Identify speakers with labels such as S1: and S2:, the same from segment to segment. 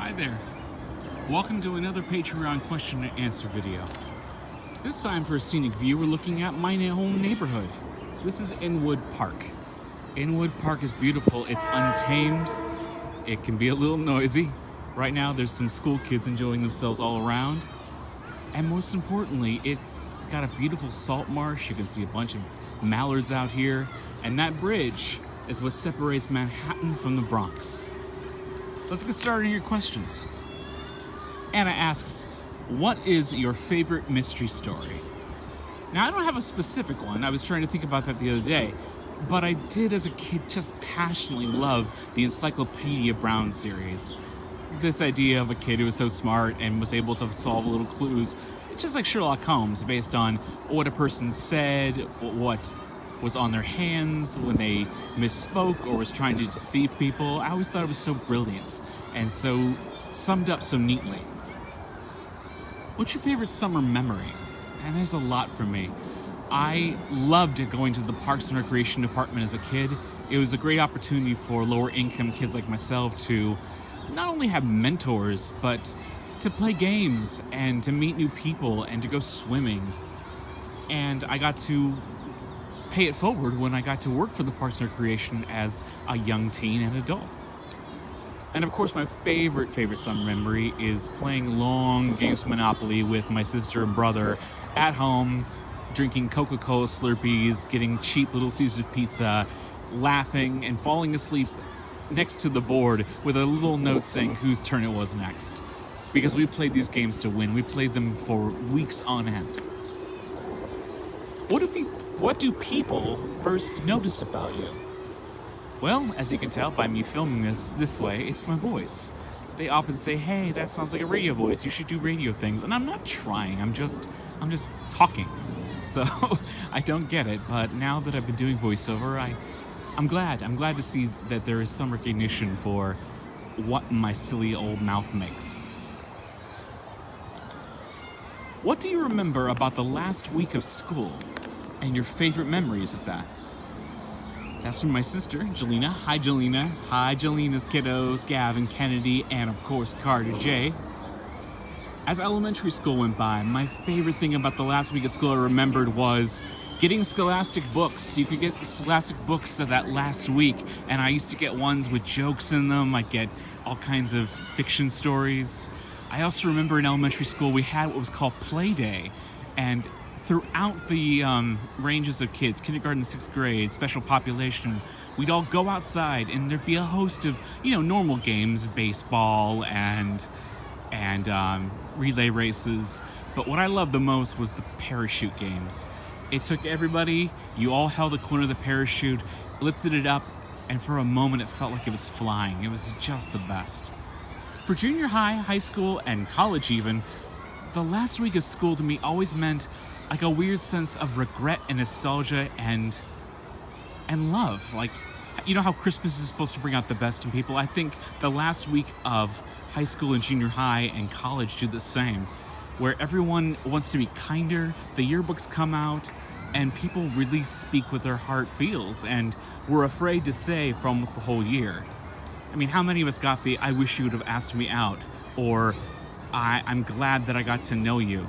S1: Hi there. Welcome to another Patreon question and answer video. This time for a scenic view, we're looking at my home neighborhood. This is Inwood Park. Inwood Park is beautiful. It's untamed. It can be a little noisy. Right now there's some school kids enjoying themselves all around. And most importantly, it's got a beautiful salt marsh. You can see a bunch of mallards out here. And that bridge is what separates Manhattan from the Bronx. Let's get started on your questions. Anna asks, what is your favorite mystery story? Now, I don't have a specific one. I was trying to think about that the other day. But I did, as a kid, just passionately love the Encyclopedia Brown series. This idea of a kid who was so smart and was able to solve little clues, just like Sherlock Holmes, based on what a person said, what was on their hands when they misspoke or was trying to deceive people. I always thought it was so brilliant and so summed up so neatly. What's your favorite summer memory? And there's a lot for me. I loved going to the Parks and Recreation Department as a kid. It was a great opportunity for lower income kids like myself to not only have mentors, but to play games and to meet new people and to go swimming. And I got to pay it forward when I got to work for the Parks and Recreation as a young teen and adult. And of course, my favorite summer memory is playing long games of Monopoly with my sister and brother at home, drinking Coca-Cola Slurpees, getting cheap Little Caesars pizza, laughing and falling asleep next to the board with a little note saying whose turn it was next. Because we played these games to win. We played them for weeks on end. What do people first notice about you? Well, as you can tell by me filming this way, it's my voice. They often say, hey, that sounds like a radio voice. You should do radio things. And I'm not trying. I'm just talking. So I don't get it. But now that I've been doing voiceover, I'm glad. I'm glad to see that there is some recognition for what my silly old mouth makes. What do you remember about the last week of school and your favorite memories of that? That's from my sister, Jelena. Hi, Jelena. Hi, Jelena's kiddos, Gavin, Kennedy, and of course, Carter J. As elementary school went by, my favorite thing about the last week of school I remembered was getting Scholastic books. You could get Scholastic books that last week, and I used to get ones with jokes in them. I'd get all kinds of fiction stories. I also remember in elementary school we had what was called Play Day, and throughout the ranges of kids, kindergarten to 6th grade, special population, we'd all go outside and there'd be a host of, normal games, baseball and relay races. But what I loved the most was the parachute games. It took everybody, you all held a corner of the parachute, lifted it up, and for a moment it felt like it was flying. It was just the best. For junior high, high school, and college even, the last week of school to me always meant like a weird sense of regret and nostalgia and love. Like, how Christmas is supposed to bring out the best in people? I think the last week of high school and junior high and college do the same, where everyone wants to be kinder, the yearbooks come out, and people really speak what their heart feels, and we're afraid to say for almost the whole year. I mean, how many of us got the, I wish you would have asked me out, or I'm glad that I got to know you?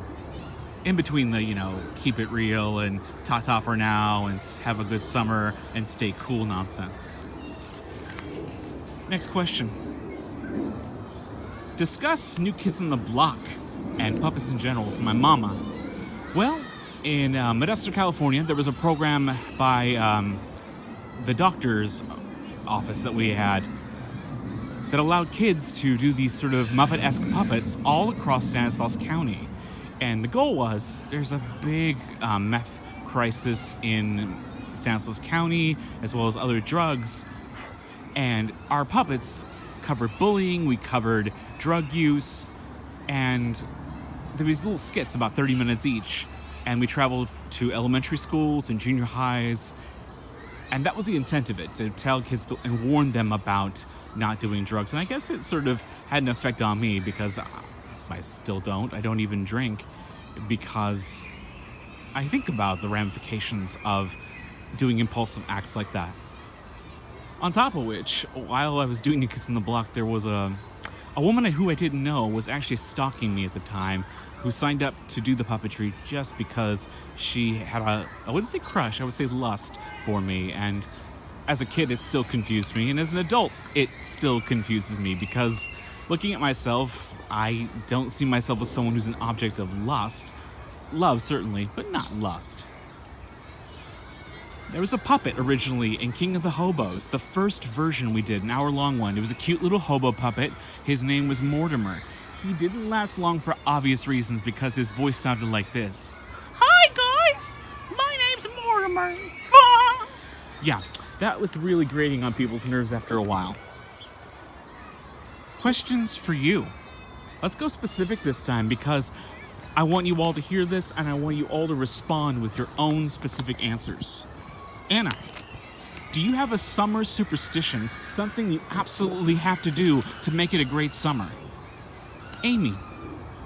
S1: In between the, keep it real and ta-ta for now and have a good summer and stay cool nonsense. Next question. Discuss New Kids on the Block and puppets in general from my mama. Well, in Modesto, California, there was a program by the doctor's office that we had that allowed kids to do these sort of Muppet-esque puppets all across Stanislaus County. And the goal was, there's a big meth crisis in Stanislaus County, as well as other drugs. And our puppets covered bullying, we covered drug use, and there was little skits, about 30 minutes each. And we traveled to elementary schools and junior highs. And that was the intent of it, to tell kids and warn them about not doing drugs. And I guess it sort of had an effect on me because I still don't. I don't even drink because I think about the ramifications of doing impulsive acts like that. On top of which, while I was doing New Kids on the Block, there was a A woman who I didn't know was actually stalking me at the time, who signed up to do the puppetry just because she had I wouldn't say crush, I would say lust for me. And as a kid, it still confused me. And as an adult, it still confuses me because looking at myself, I don't see myself as someone who's an object of lust. Love, certainly, but not lust. There was a puppet originally in King of the Hobos, the first version we did, an hour-long one. It was a cute little hobo puppet. His name was Mortimer. He didn't last long for obvious reasons because his voice sounded like this. Hi, guys! My name's Mortimer. Ah! Yeah, that was really grating on people's nerves after a while. Questions for you. Let's go specific this time because I want you all to hear this and I want you all to respond with your own specific answers. Anna, do you have a summer superstition, something you absolutely have to do to make it a great summer? Amy,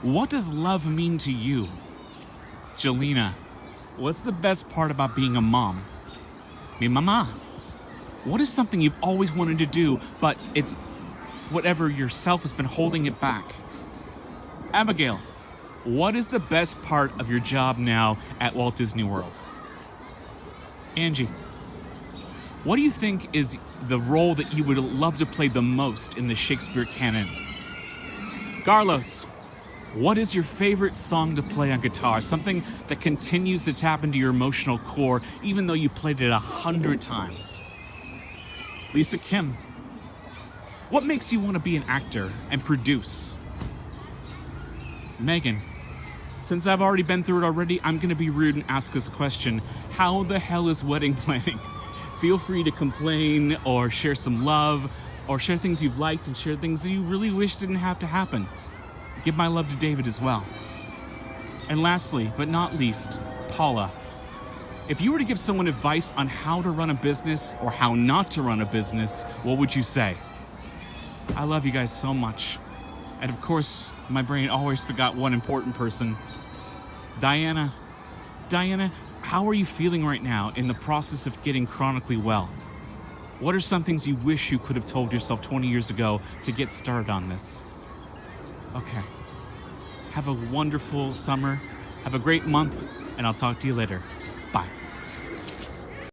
S1: what does love mean to you? Jelena, what's the best part about being a mom? Mi mama, what is something you've always wanted to do, but it's whatever yourself has been holding it back? Abigail, what is the best part of your job now at Walt Disney World? Angie, what do you think is the role that you would love to play the most in the Shakespeare canon? Carlos, what is your favorite song to play on guitar? Something that continues to tap into your emotional core even though you played it 100 times. Lisa Kim, what makes you want to be an actor and produce? Megan, since I've already been through it already, I'm going to be rude and ask this question. How the hell is wedding planning? Feel free to complain or share some love or share things you've liked and share things that you really wish didn't have to happen. Give my love to David as well. And lastly, but not least, Paula. If you were to give someone advice on how to run a business or how not to run a business, what would you say? I love you guys so much. And of course, my brain always forgot one important person. Diana. Diana, how are you feeling right now in the process of getting chronically well? What are some things you wish you could have told yourself 20 years ago to get started on this? Okay. Have a wonderful summer. Have a great month, and I'll talk to you later. Bye.